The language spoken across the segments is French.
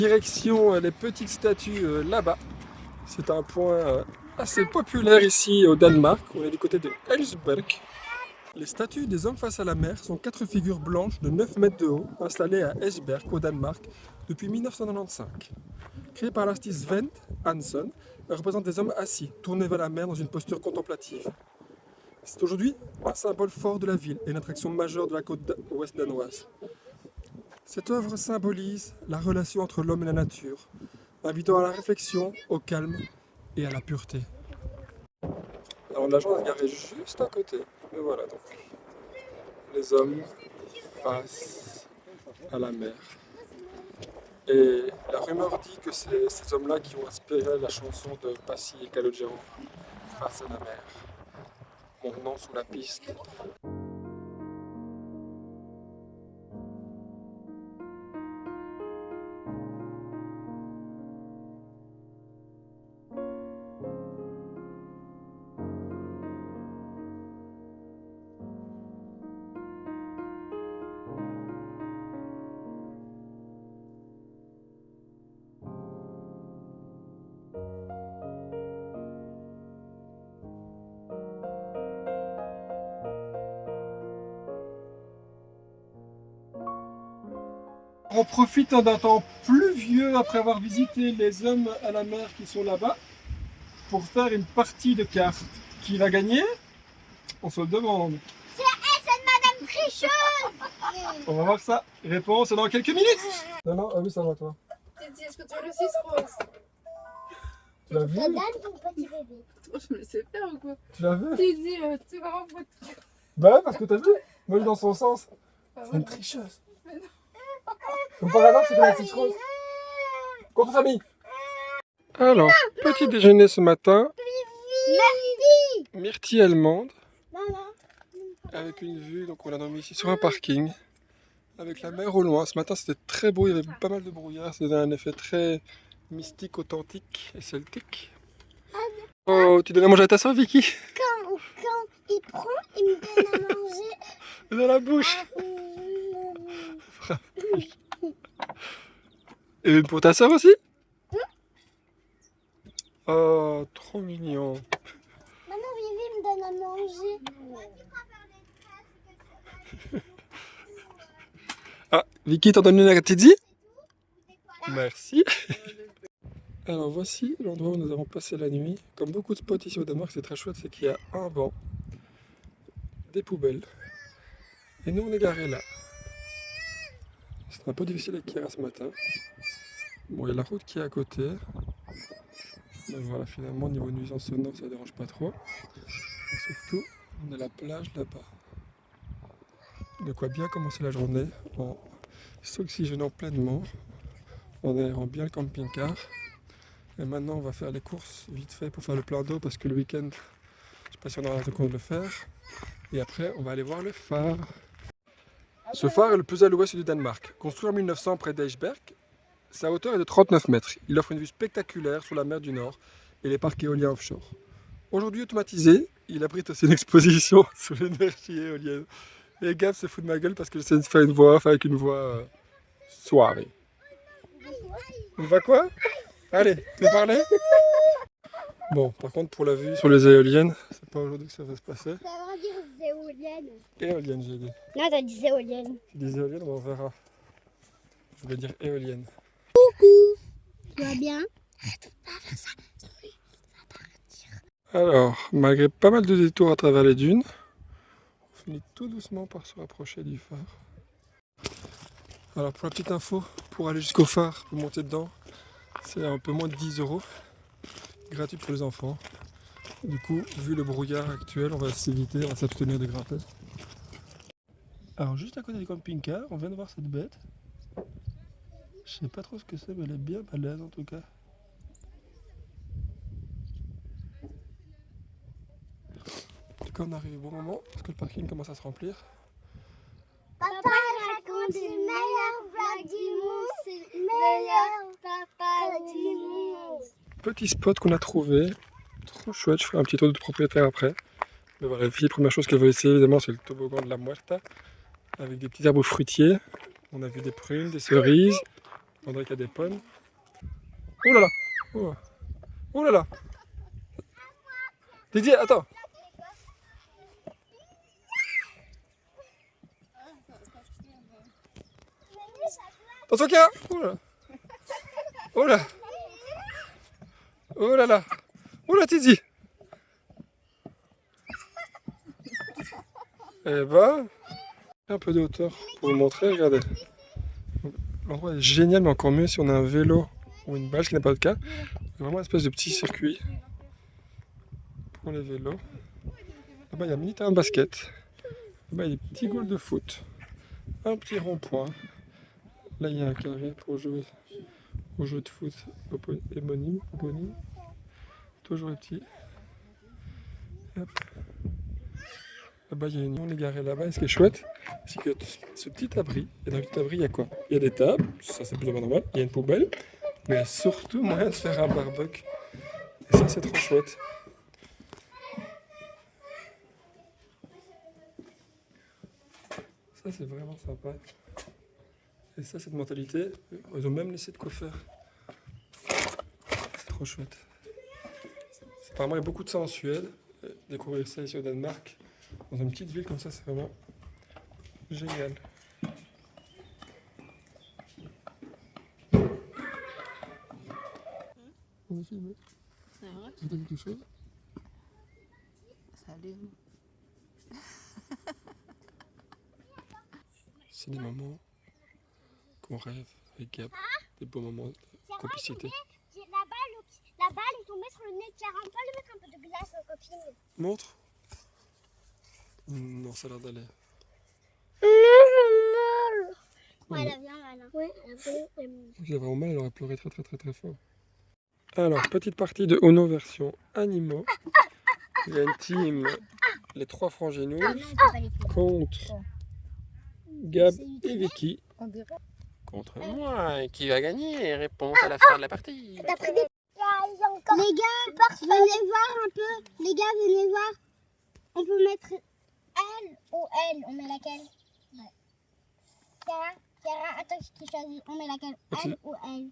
Direction les petites statues là-bas. C'est un point assez populaire ici au Danemark. On est du côté de Ellsberg. Les statues des hommes face à la mer sont 4 figures blanches de 9 mètres de haut installées à Esbjerg au Danemark depuis 1995. Créées par l'artiste Sven Hansson, elles représentent des hommes assis, tournés vers la mer dans une posture contemplative. C'est aujourd'hui un symbole fort de la ville et une attraction majeure de la côte ouest danoise. Cette œuvre symbolise la relation entre l'homme et la nature, invitant à la réflexion, au calme et à la pureté. Alors l'agence est garée juste à côté. Et voilà donc les hommes face à la mer. Et la rumeur dit que c'est ces hommes-là qui ont inspiré la chanson de Pasi et Calogero, Face à la mer. Mon nom sous la piste. On profite d'un temps pluvieux après avoir visité les hommes à la mer qui sont là-bas pour faire une partie de cartes. Qui va gagner? On se le demande. C'est Madame Tricheuse. On va voir ça. Réponse dans quelques minutes. Non, ah oui, ça va toi. Titi, est-ce que tu veux le 6 rose? Tu l'as vu? Ça donne ton petit bébé. Je me laissais faire ou quoi? Tu l'as vu? Titi, tu vas vraiment votre... Bah ouais, parce que t'as vu? Moi, je suis dans son sens. Ah C'est ouais. une tricheuse. Donc par exemple, c'est la petite rose. Contre famille. Alors, petit déjeuner ce matin. Myrtille allemande. Avec une vue, donc on l'a nommé ici sur un parking. Avec la mer au loin. Ce matin c'était très beau, il y avait pas mal de brouillard. C'était un effet très mystique, authentique et celtique. Oh, tu donnes à manger à ta soeur, Vicky? Quand il prend, il me donne à manger. Dans la bouche. Et une pour ta soeur aussi? Oh, trop mignon. Maman, Vivi me donne à manger. Ah, Vicky t'en donne une à Teddy? Merci. Alors voici l'endroit où nous avons passé la nuit. Comme beaucoup de spots ici au Danemark, c'est très chouette, c'est qu'il y a un banc, des poubelles. Et nous on est garés là. C'est un peu difficile avec Kira ce matin. Bon, il y a la route qui est à côté. Mais voilà, finalement, au niveau nuisance sonore, ça ne dérange pas trop. Et surtout, on a la plage là-bas. De quoi bien commencer la journée en s'oxygénant pleinement, en aérant bien le camping-car. Et maintenant, on va faire les courses vite fait pour faire le plein d'eau parce que le week-end, je ne sais pas si on aura le temps de le faire. Et après, on va aller voir le phare. Ce phare est le plus à l'ouest du Danemark. Construit en 1900 près d'Esbjerg, sa hauteur est de 39 mètres. Il offre une vue spectaculaire sur la mer du Nord et les parcs éoliens offshore. Aujourd'hui automatisé, il abrite aussi une exposition sur l'énergie éolienne. Et Gab se fout de ma gueule parce que j'essaie de faire une voix off avec une voix soirée. On va quoi? Allez, tu veux parler? Bon, par contre pour la vue sur les éoliennes, c'est pas aujourd'hui que ça va se passer. Ça va dire éolienne. Éolienne j'ai dit. Non, t'as dit éolienne. Tu dis éolienne, on verra. Je voulais dire éolienne. Tu vas bien? Alors, malgré pas mal de détours à travers les dunes, on finit tout doucement par se rapprocher du phare. Alors pour la petite info, pour aller jusqu'au phare, pour monter dedans, c'est un peu moins de 10 €, gratuit pour les enfants. Du coup, vu le brouillard actuel, on va s'éviter, on va s'abstenir de grimper. Alors juste à côté du camping-car, on vient de voir cette bête. Je sais pas trop ce que c'est, mais elle est bien balèze en tout cas. En tout cas, on arrive au bon moment parce que le parking commence à se remplir. Papa raconte le meilleur vlog du monde. C'est le meilleur papa du monde. Petit spot qu'on a trouvé, trop chouette, je ferai un petit tour de propriétaire après. Mais voilà, la première chose qu'elle veut essayer évidemment c'est le toboggan de la Muerta, avec des petits arbres fruitiers. On a vu des prunes, des cerises, André qui a des pommes. Oh là là. Oh, oh là là. Didier, attends. Attention Kira. Oh là. Oh là. Oh là là. Oh là Tizi. Eh ben, un peu de hauteur pour vous montrer, regardez. L'endroit est génial, mais encore mieux si on a un vélo ou une balle, ce qui n'est pas le cas. Vraiment une espèce de petit circuit pour les vélos. Là-bas, il y a un mini terrain de basket. Là-bas, il y a des petits goals de foot. Un petit rond-point. Là, il y a un carré pour jouer au jeu de foot éponyme. Toujours les petits. Hop. Là-bas, il y a une on est garé là-bas. Et ce qui est chouette, c'est que ce petit abri, et dans le petit abri, il y a quoi? Il y a des tables, ça c'est plus ou moins normal. Il y a une poubelle, mais il y a surtout moyen de faire un barbecue. Et ça, c'est trop chouette. Ça, c'est vraiment sympa. Et ça, cette mentalité, ils ont même laissé de quoi faire. C'est trop chouette. Apparemment, il y a beaucoup de ça en Suède. Découvrir ça ici au Danemark, dans une petite ville comme ça, c'est vraiment génial. On a filmé. C'est vrai? Vous avez quelque chose? Ça allait où? C'est des moments qu'on rêve avec Gab, des beaux moments de complicité. La balle est tombée sur le nez de Chiara. On peut lui mettre un peu de glace, ma copine. Montre. Non, ça a l'air d'aller. Ouais, elle a bien mal. Ouais, elle a bien mal. Si elle a vraiment mal, elle aurait pleuré très très très très fort. Alors, petite partie de Ono version animaux. Il y a une team, les trois franginous, contre Gab et Vicky. On dirait. Contre moi, et qui va gagner? Réponse à la fin de la partie. T'as pris des... Les gars, venez voir un peu. Les gars, venez voir. On peut mettre elle ou elle. On met laquelle? Ouais. Chiara, attends, qui choisit? On met laquelle? Elle ou elle?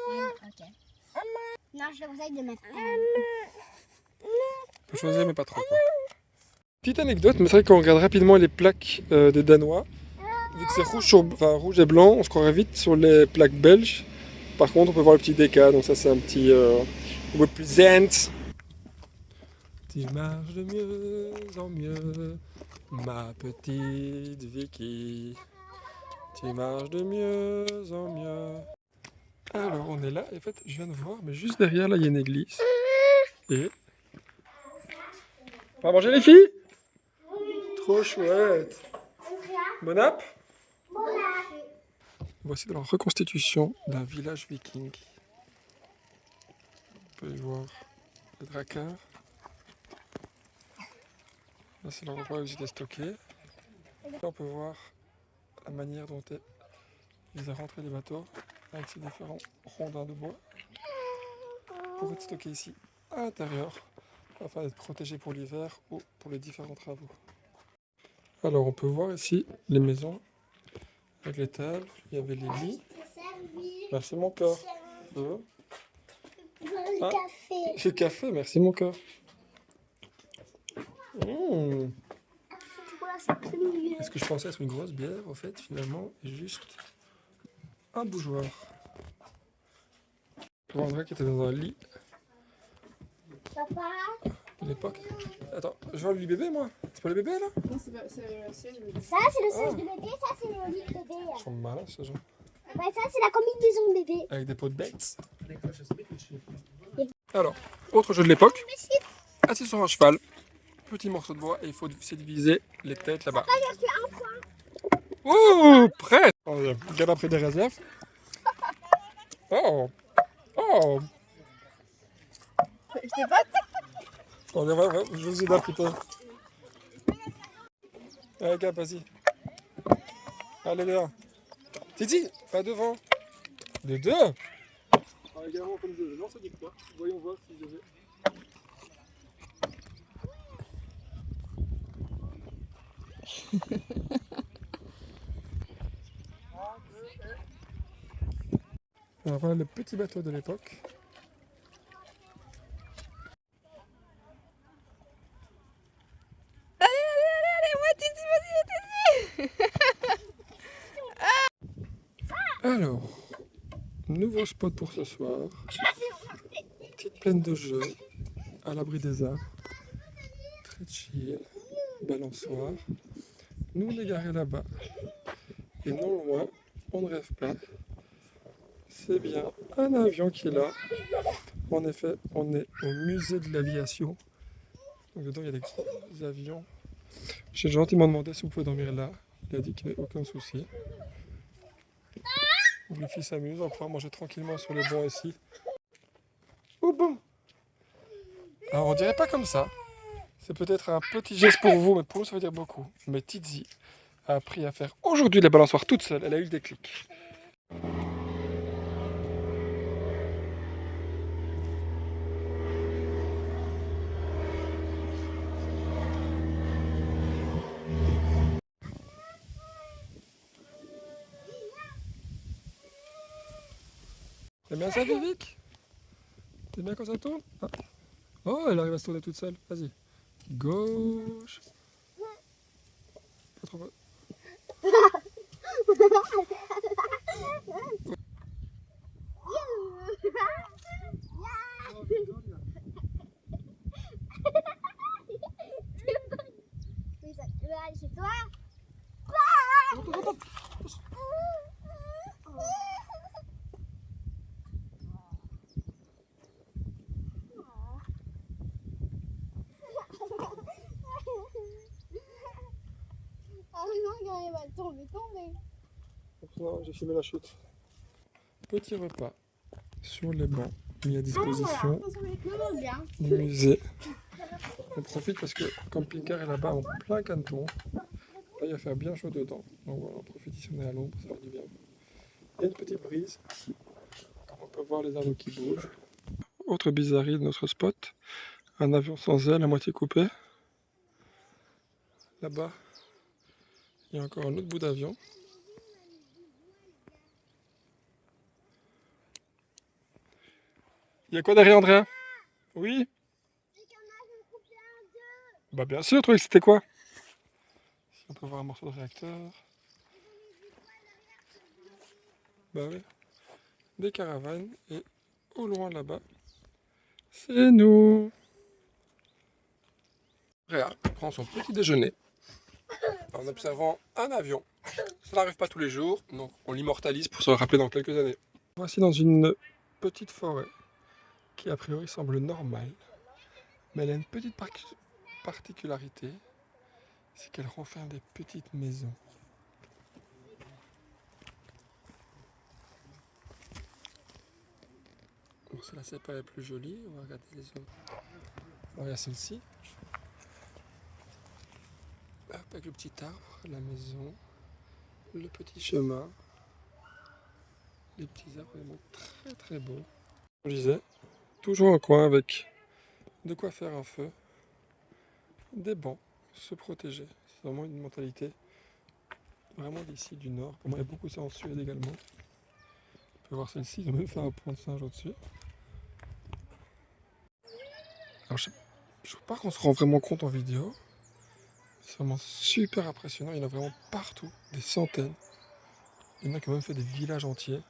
Elle, ok. Non, je te conseille de mettre elle. On peut choisir, mais pas trop. Quoi. Petite anecdote, mais c'est vrai qu'on regarde rapidement les plaques des Danois. Vu que c'est rouge et blanc, on se croirait vite sur les plaques belges. Par contre, on peut voir le petit DK, donc ça c'est un petit represent. Tu marches de mieux en mieux, ma petite Vicky. Tu marches de mieux en mieux. Alors, on est là, et en fait, je viens de voir, mais juste derrière, là, il y a une église. Et... On va manger les filles? Trop chouette. Bon app? Voici de la reconstitution d'un village viking. On peut y voir le dracard. Là, c'est l'endroit où ils étaient stockés. Là, on peut voir la manière dont ils ont rentré les bateaux avec ces différents rondins de bois pour être stockés ici à l'intérieur afin d'être protégés pour l'hiver ou pour les différents travaux. Alors, on peut voir ici les maisons avec les tables. Il y avait les lits. Merci mon cœur. Le café. Le café, merci mon cœur. Est-ce que je pensais être une grosse bière, en fait, finalement, et juste un bougeoir. Pour André qui était dans un lit Papa. de l'époque. Attends, je vois le lit bébé, moi. C'est pas le bébé, là? Non, c'est le siège. Ça, c'est le siège de bébé. Ça, c'est le lit de bébé. Ils sont malins, ces gens. Ouais, ça, c'est la combinaison de bébé. Avec des pots de bêtes. Alors, autre jeu de l'époque. Assis sur un cheval. Petit morceau de bois et il faut essayer de viser les têtes là-bas. Papa, j'ai reçu un point. Oh, prêt. Regarde après des réserves. Oh. Oh. Je t'ai pas. Je vous aide un putain. Allez, gars, vas-y. Allez, là. Titi, pas devant. De deux. Alors, également, comme je veux. Non, ça dit quoi? Voyons voir si je vais. Alors voilà le petit bateau de l'époque. Allez, moi, Titi, Alors, nouveau spot pour ce soir. Petite plaine de jeu, à l'abri des arbres. Très chill, balançoire. Nous on est garés là-bas. Et non loin, on ne rêve pas. C'est bien un avion qui est là. En effet, on est au musée de l'aviation. Donc dedans, il y a des gros avions. J'ai gentiment demandé si vous pouvez dormir là. Il a dit qu'il n'y avait aucun souci. Donc les filles s'amusent, on va pouvoir manger tranquillement sur les bancs ici. Oh boum! Alors on dirait pas comme ça. C'est peut-être un petit geste pour vous, mais pour nous ça veut dire beaucoup. Mais Tizi a appris à faire aujourd'hui les balançoires toute seule. Elle a eu le déclic. T'aimes bien ça, Vivic? T'aimes bien quand ça tourne? Ah. Oh, elle arrive à se tourner toute seule. Vas-y. Gauche. Pas trop bas. C'est toi. Ah non, quand il va tomber. Non, j'ai filmé la chute. Petit repas sur les bancs mis à disposition du musée. On profite parce que le camping-car est là-bas en plein canton. Là, il va faire bien chaud dedans. Donc voilà, on profite ici, on est à l'ombre, ça fait du bien. Il y a une petite brise. On peut voir les arbres qui bougent. Autre bizarrerie de notre spot. Un avion sans aile à moitié coupé. Là-bas, il y a encore un autre bout d'avion. Il y a quoi derrière, Andrea? Oui? Bah bien sûr, toi, c'était quoi? Si on peut voir un morceau de réacteur. Bah oui. Des caravanes et au loin là-bas, c'est nous. Réa prend son petit déjeuner en observant un avion. Ça n'arrive pas tous les jours, donc on l'immortalise pour se le rappeler dans quelques années. Voici dans une petite forêt qui a priori semble normale, mais elle a une petite particularité, c'est qu'elle renferme des petites maisons. Bon, celle-là c'est pas la plus jolie, on va regarder les autres. On regarde celle-ci. Hop, avec le petit arbre, la maison, le petit chemin, les petits arbres vraiment très très beaux. Je disais, toujours un coin avec de quoi faire un feu, des bancs, se protéger. C'est vraiment une mentalité vraiment d'ici, du nord. Pour moi, il y a beaucoup ça en Suède également. On peut voir celle-ci, ils ont même fait un pont de singe au-dessus. Alors, je ne sais pas qu'on se rend vraiment compte en vidéo. C'est vraiment super impressionnant. Il y en a vraiment partout, des centaines. Il y en a qui ont même fait des villages entiers.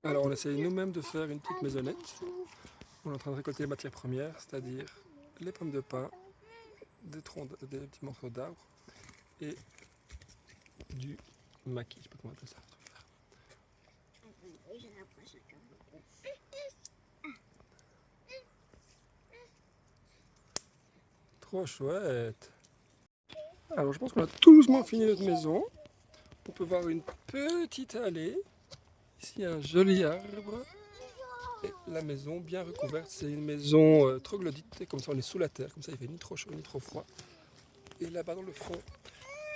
Alors on essaye nous-mêmes de faire une petite maisonnette. On est en train de récolter les matières premières, c'est-à-dire les pommes de pin, des petits morceaux d'arbres et du maquis, je sais pas comment on appelle ça. Trop chouette. Alors je pense qu'on a tout doucement fini notre maison. On peut voir une petite allée. Ici il y a un joli arbre. Et la maison bien recouverte, c'est une maison troglodyte, comme ça on est sous la terre, comme ça il fait ni trop chaud ni trop froid. Et là-bas dans le fond,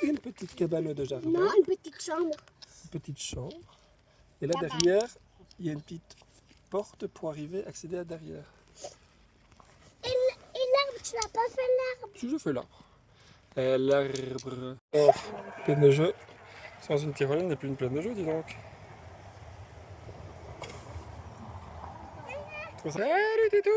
une petite cabane de jardin. Non, une petite chambre. Une petite chambre. Et là derrière, il y a une petite porte pour arriver, accéder à derrière. Et l'arbre, tu n'as pas fait l'arbre. Si je fais l'arbre. L'arbre. Oh, pleine de jeux. Sans une tyrolienne, il n'y a plus une plaine de jeux, dis donc. Salut, Tétou!